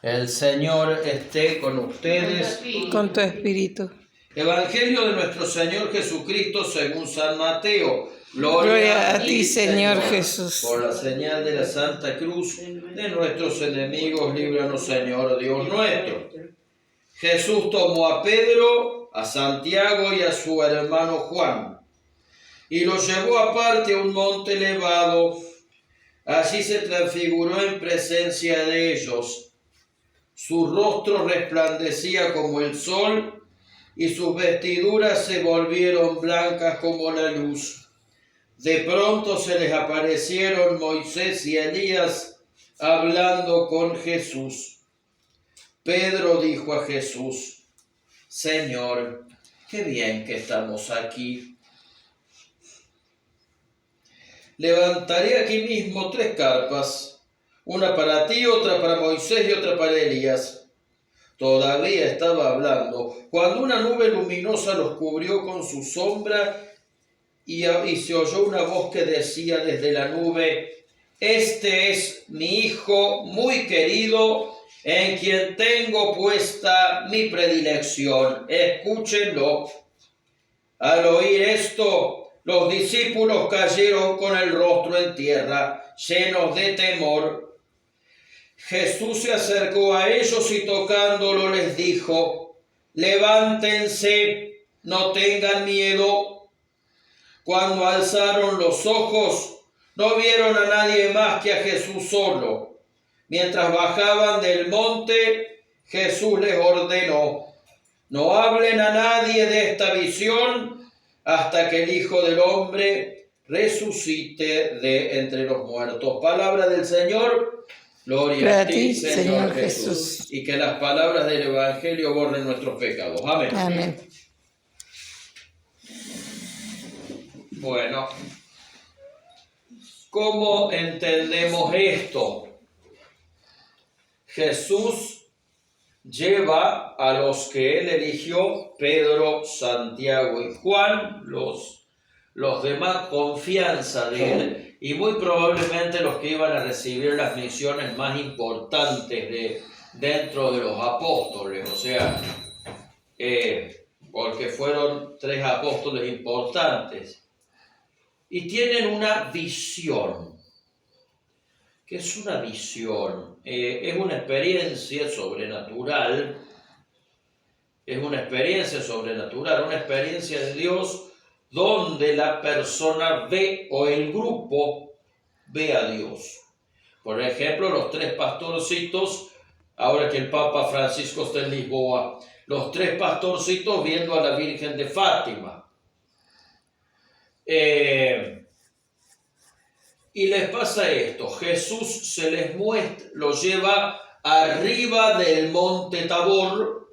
El Señor esté con ustedes. Con tu espíritu. Evangelio de nuestro Señor Jesucristo según San Mateo. Gloria a ti, Señor Jesús. Por la señal de la Santa Cruz de nuestros enemigos, líbranos, Señor Dios nuestro. Jesús tomó a Pedro, a Santiago y a su hermano Juan, y los llevó aparte a un monte elevado. Allí se transfiguró en presencia de ellos. Su rostro resplandecía como el sol, y sus vestiduras se volvieron blancas como la luz. De pronto se les aparecieron Moisés y Elías hablando con Jesús. Pedro dijo a Jesús: Señor, qué bien que estamos aquí. Levantaré aquí mismo 3 carpas, una para ti, otra para Moisés y otra para Elías. Todavía estaba hablando cuando una nube luminosa los cubrió con su sombra y se oyó una voz que decía desde la nube: Este es mi Hijo muy querido, en quien tengo puesta mi predilección. Escúchenlo. Al oír esto, los discípulos cayeron con el rostro en tierra, llenos de temor. Jesús se acercó a ellos y tocándolo les dijo: Levántense, no tengan miedo. Cuando alzaron los ojos, no vieron a nadie más que a Jesús solo. Mientras bajaban del monte, Jesús les ordenó: No hablen a nadie de esta visión hasta que el Hijo del Hombre resucite de entre los muertos. Palabra del Señor. Gloria a ti, Señor Jesús. Y que las palabras del Evangelio borren nuestros pecados. Amén. Amén. Bueno, ¿cómo entendemos esto? Jesús lleva a los que él eligió, Pedro, Santiago y Juan, los de más confianza de él, y muy probablemente los que iban a recibir las misiones más importantes dentro de los apóstoles, o sea, porque fueron 3 apóstoles importantes. Y tienen una visión. ¿Qué es una visión? Es una experiencia sobrenatural. Es una experiencia sobrenatural, una experiencia de Dios donde la persona ve o el grupo ve a Dios. Por ejemplo, los 3 pastorcitos, ahora que el Papa Francisco está en Lisboa, los 3 pastorcitos viendo a la Virgen de Fátima. Y les pasa esto: Jesús se les muestra, los lleva arriba del monte Tabor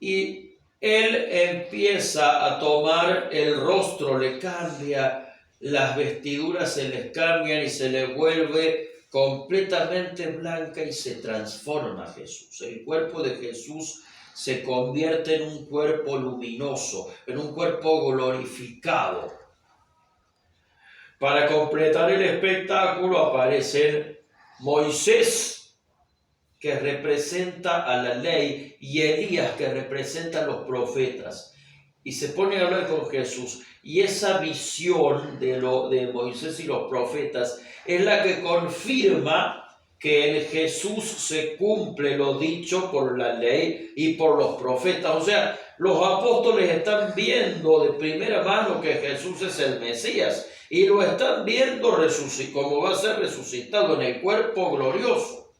y él empieza a tomar el rostro, le cambia, las vestiduras se les cambian y se les vuelve completamente blanca y se transforma Jesús. El cuerpo de Jesús se convierte en un cuerpo luminoso, en un cuerpo glorificado. Para completar el espectáculo aparecen Moisés, que representa a la ley, y Elías, que representa a los profetas. Y se pone a hablar con Jesús. Y esa visión de Moisés y los profetas es la que confirma que en Jesús se cumple lo dicho por la ley y por los profetas. O sea, los apóstoles están viendo de primera mano que Jesús es el Mesías y lo están viendo como va a ser resucitado en el cuerpo glorioso.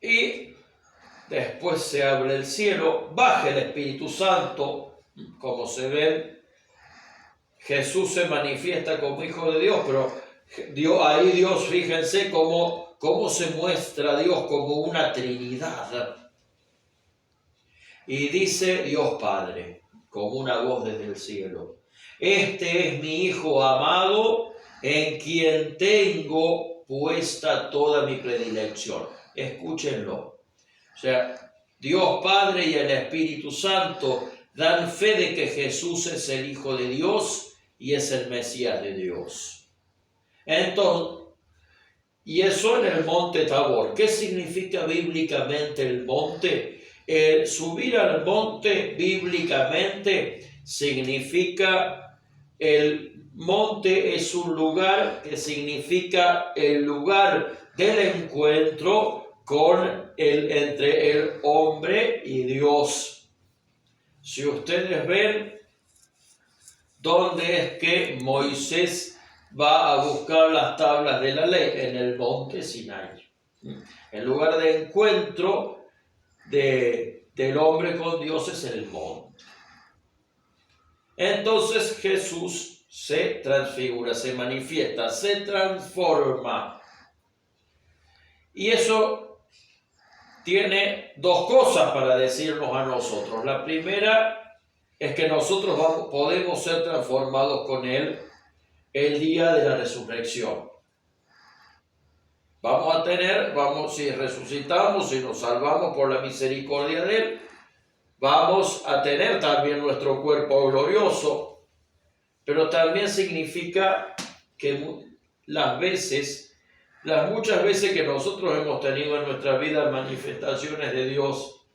Y después se abre el cielo, baja el Espíritu Santo, como se ve. Jesús se manifiesta como Hijo de Dios, pero ahí Dios, fíjense cómo se muestra Dios como una Trinidad. Y dice Dios Padre, como una voz desde el cielo: Este es mi Hijo amado, en quien tengo puesta toda mi predilección. Escúchenlo. O sea, Dios Padre y el Espíritu Santo dan fe de que Jesús es el Hijo de Dios y es el Mesías de Dios. Entonces, y eso en el monte Tabor. ¿Qué significa bíblicamente el monte? Subir al monte bíblicamente significa, el monte es un lugar que significa el lugar del encuentro entre el hombre y Dios. Si ustedes ven, ¿dónde es que Moisés va a buscar las tablas de la ley? En el monte Sinai. El lugar de encuentro del hombre con Dios es el monte. Entonces Jesús se transfigura, se manifiesta, se transforma. Y eso tiene dos cosas para decirnos a nosotros. La primera es que nosotros podemos ser transformados con Él el día de la resurrección. Si resucitamos, si nos salvamos por la misericordia de Él, vamos a tener también nuestro cuerpo glorioso, pero también significa que muchas veces que nosotros hemos tenido en nuestra vida manifestaciones de Dios,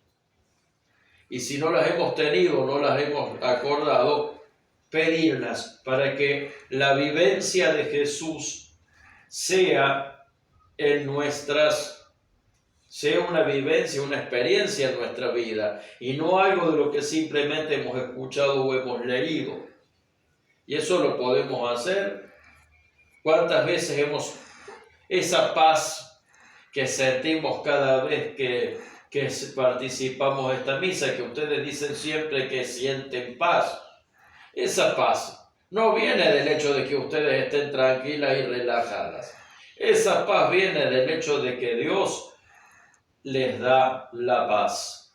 y si no las hemos tenido, no las hemos acordado, pedirlas para que la vivencia de Jesús sea una vivencia, una experiencia en nuestra vida, y no algo de lo que simplemente hemos escuchado o hemos leído. Y eso lo podemos hacer. ¿Cuántas veces esa paz que sentimos cada vez que participamos de esta misa, que ustedes dicen siempre que sienten paz? Esa paz no viene del hecho de que ustedes estén tranquilas y relajadas. Esa paz viene del hecho de que Dios les da la paz.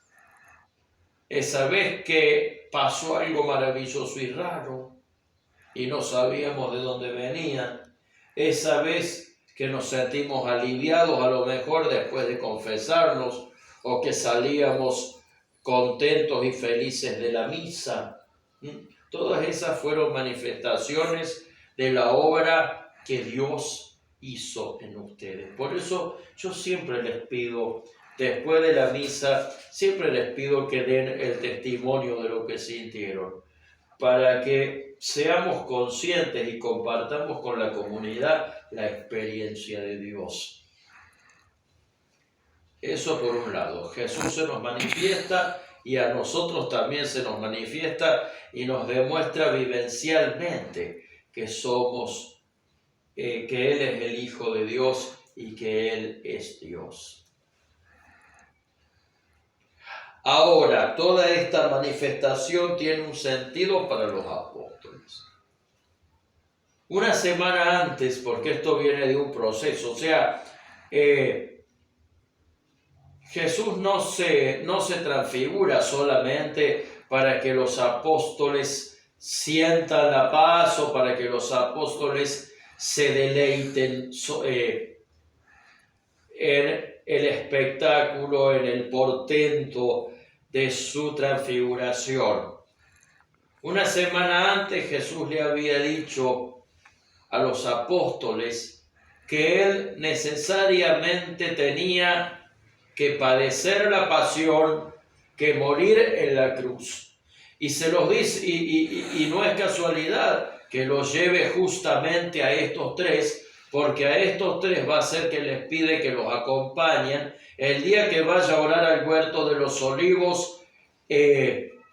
Esa vez que pasó algo maravilloso y raro y no sabíamos de dónde venía, esa vez que nos sentimos aliviados, a lo mejor después de confesarnos, o que salíamos contentos y felices de la misa. Todas esas fueron manifestaciones de la obra que Dios hizo en ustedes. Por eso yo siempre les pido, después de la misa, siempre les pido que den el testimonio de lo que sintieron, para que seamos conscientes y compartamos con la comunidad la experiencia de Dios. Eso por un lado. Jesús se nos manifiesta y a nosotros también se nos manifiesta y nos demuestra vivencialmente que que Él es el Hijo de Dios y que Él es Dios. Ahora, toda esta manifestación tiene un sentido para los apóstoles. Una semana antes, porque esto viene de un proceso, o sea, Jesús no se transfigura solamente para que los apóstoles sientan la paz o para que los apóstoles se deleiten en el espectáculo, en el portento de su transfiguración. Una semana antes Jesús le había dicho a los apóstoles que Él necesariamente tenía que padecer la pasión, que morir en la cruz. Y se los dice, y no es casualidad que los lleve justamente a estos tres, porque a estos tres va a ser que les pide que los acompañen el día que vaya a orar al huerto de los olivos,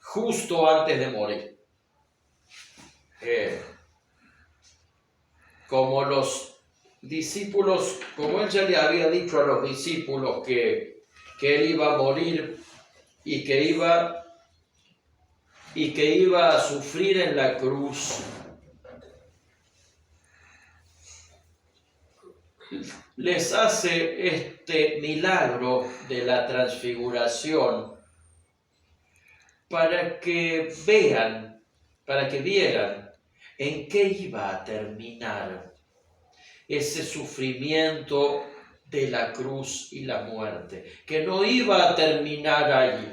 justo antes de morir. Como los discípulos, como Él ya le había dicho a los discípulos que Él iba a morir y que iba a sufrir en la cruz, les hace este milagro de la transfiguración para que vieran en qué iba a terminar ese sufrimiento de la cruz y la muerte, que no iba a terminar allí.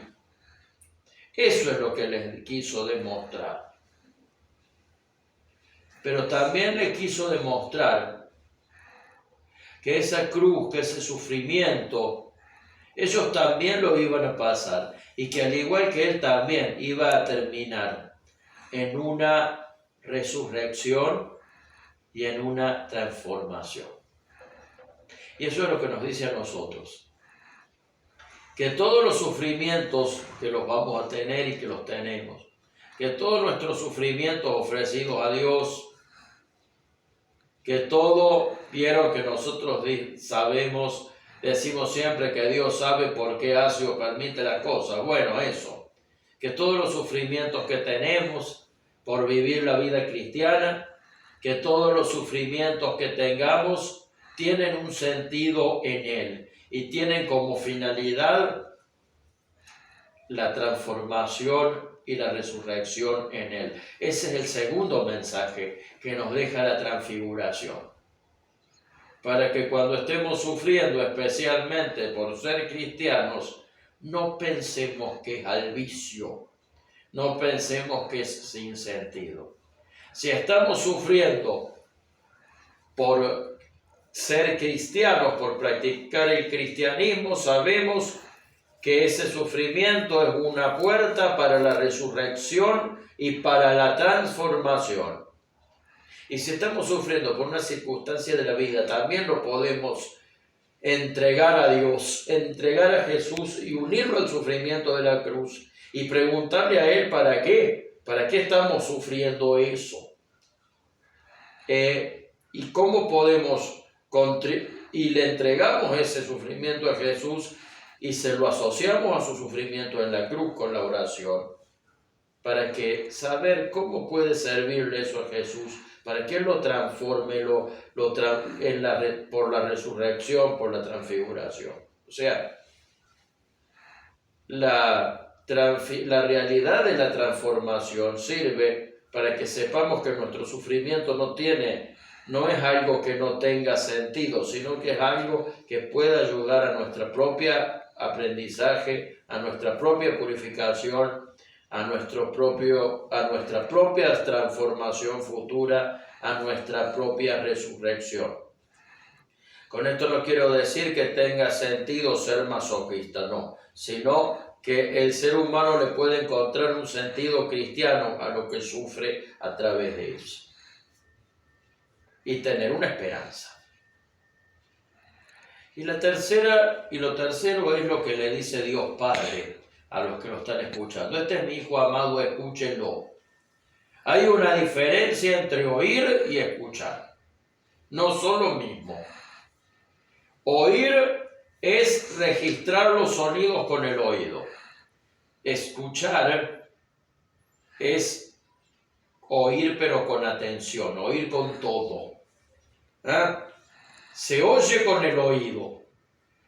Eso es lo que les quiso demostrar. Pero también les quiso demostrar que esa cruz, que ese sufrimiento, ellos también lo iban a pasar y que al igual que Él también iba a terminar en una resurrección y en una transformación. Y eso es lo que nos dice a nosotros, que todos los sufrimientos que los vamos a tener y que los tenemos, que todos nuestros sufrimientos ofrecidos a Dios, que todo, vieron que nosotros sabemos, decimos siempre que Dios sabe por qué hace o permite las cosas. Bueno, eso, que todos los sufrimientos que tenemos por vivir la vida cristiana, que todos los sufrimientos que tengamos tienen un sentido en Él y tienen como finalidad la transformación y la resurrección en Él. Ese es el segundo mensaje que nos deja la transfiguración. Para que cuando estemos sufriendo, especialmente por ser cristianos, no pensemos que es al vicio, no pensemos que es sin sentido. Si estamos sufriendo por ser cristianos, por practicar el cristianismo, sabemos que ese sufrimiento es una puerta para la resurrección y para la transformación. Y si estamos sufriendo por una circunstancia de la vida, también lo podemos entregar a Dios, entregar a Jesús y unirlo al sufrimiento de la cruz y preguntarle a Él ¿para qué? ¿Para qué estamos sufriendo eso? ¿Y cómo podemos y le entregamos ese sufrimiento a Jesús y se lo asociamos a su sufrimiento en la cruz con la oración? Para que saber cómo puede servirle eso a Jesús, para que Él lo transforme por la resurrección, por la transfiguración. O sea, la realidad de la transformación sirve para que sepamos que nuestro sufrimiento no es algo que no tenga sentido, sino que es algo que puede ayudar a nuestra propia aprendizaje, a nuestra propia purificación, a nuestra propia transformación futura, a nuestra propia resurrección. Con esto no quiero decir que tenga sentido ser masoquista, no, sino que el ser humano le puede encontrar un sentido cristiano a lo que sufre a través de eso y tener una esperanza. Y lo tercero es lo que le dice Dios Padre a los que lo están escuchando. Este es mi Hijo amado, escúchenlo. Hay una diferencia entre oír y escuchar. No son lo mismo. Oír es registrar los sonidos con el oído. Escuchar es oír pero con atención, oír con todo. Se oye con el oído,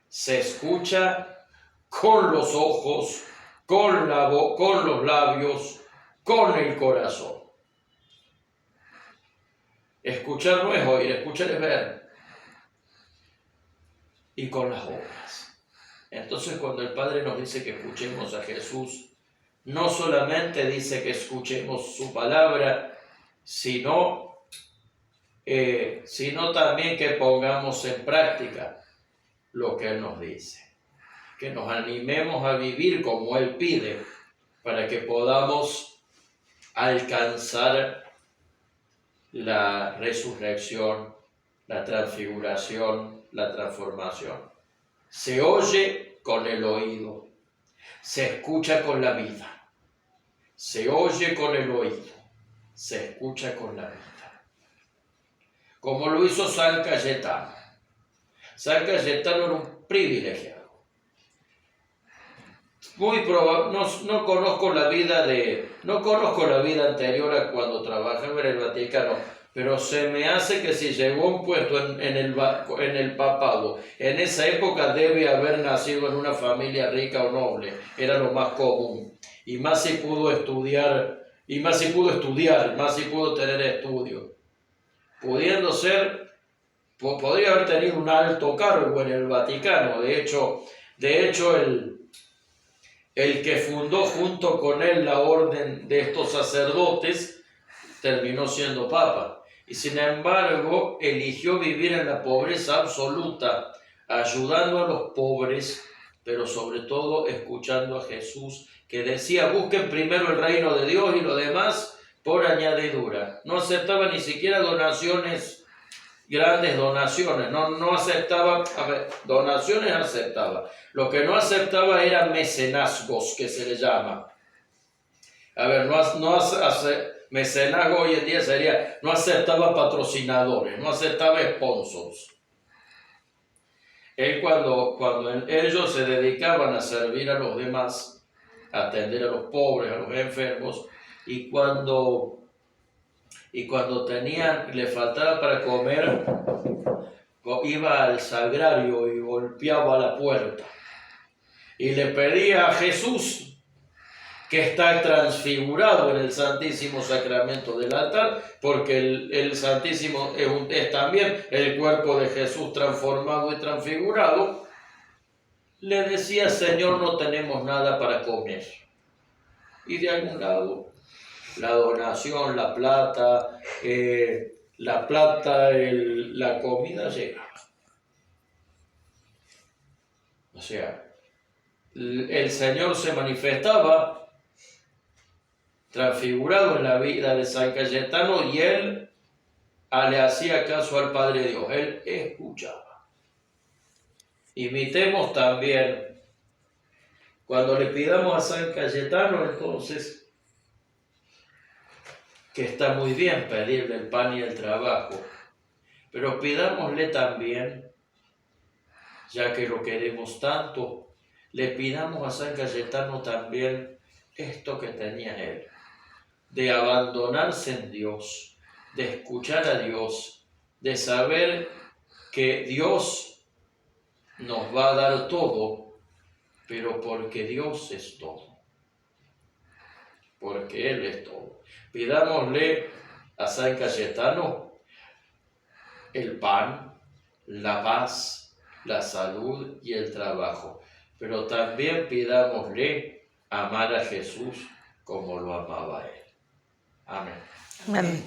se escucha con los ojos, con los labios, con el corazón. Escuchar no es oír, escuchar es ver. Y con las obras. Entonces, cuando el Padre nos dice que escuchemos a Jesús, no solamente dice que escuchemos su palabra, sino también que pongamos en práctica lo que Él nos dice. Que nos animemos a vivir como Él pide, para que podamos alcanzar la resurrección, la transfiguración, la transformación. Se oye con el oído, se escucha con la vida. Se oye con el oído, se escucha con la vida. Como lo hizo San Cayetano. San Cayetano era un privilegiado. Muy probable, no conozco la vida anterior a cuando trabajaba en el Vaticano, pero se me hace que si llegó a un puesto en el papado, en esa época debe haber nacido en una familia rica o noble, era lo más común, y más si pudo estudiar, más si pudo tener estudios, pudiendo ser, podría haber tenido un alto cargo en el Vaticano. De hecho el que fundó junto con él la orden de estos sacerdotes terminó siendo papa. y sin embargo eligió vivir en la pobreza absoluta, ayudando a los pobres, pero sobre todo escuchando a Jesús, que decía: busquen primero el reino de Dios y lo demás por añadidura. No aceptaba ni siquiera donaciones, grandes donaciones, no aceptaba, donaciones aceptaba. Lo que no aceptaba eran mecenazgos, que se le llama. Mecenazgo hoy en día sería, no aceptaba patrocinadores, no aceptaba sponsors. Él cuando ellos se dedicaban a servir a los demás, a atender a los pobres, a los enfermos, y cuando le faltaba para comer, iba al sagrario y golpeaba la puerta y le pedía a Jesús, que está transfigurado en el Santísimo Sacramento del altar, porque el Santísimo es también el cuerpo de Jesús transformado y transfigurado. Le decía: Señor, no tenemos nada para comer. Y de algún lado, la donación, la plata, la comida llegaba. O sea, el Señor se manifestaba transfigurado en la vida de San Cayetano, y él le hacía caso al Padre Dios, él escuchaba. Imitemos también, cuando le pidamos a San Cayetano, entonces, que está muy bien pedirle el pan y el trabajo, pero pidámosle también, ya que lo queremos tanto, le pidamos a San Cayetano también esto que tenía él, de abandonarse en Dios, de escuchar a Dios, de saber que Dios nos va a dar todo, pero porque Dios es todo, porque Él es todo. Pidámosle a San Cayetano el pan, la paz, la salud y el trabajo, pero también pidámosle amar a Jesús como lo amaba Él. Amén. Amén.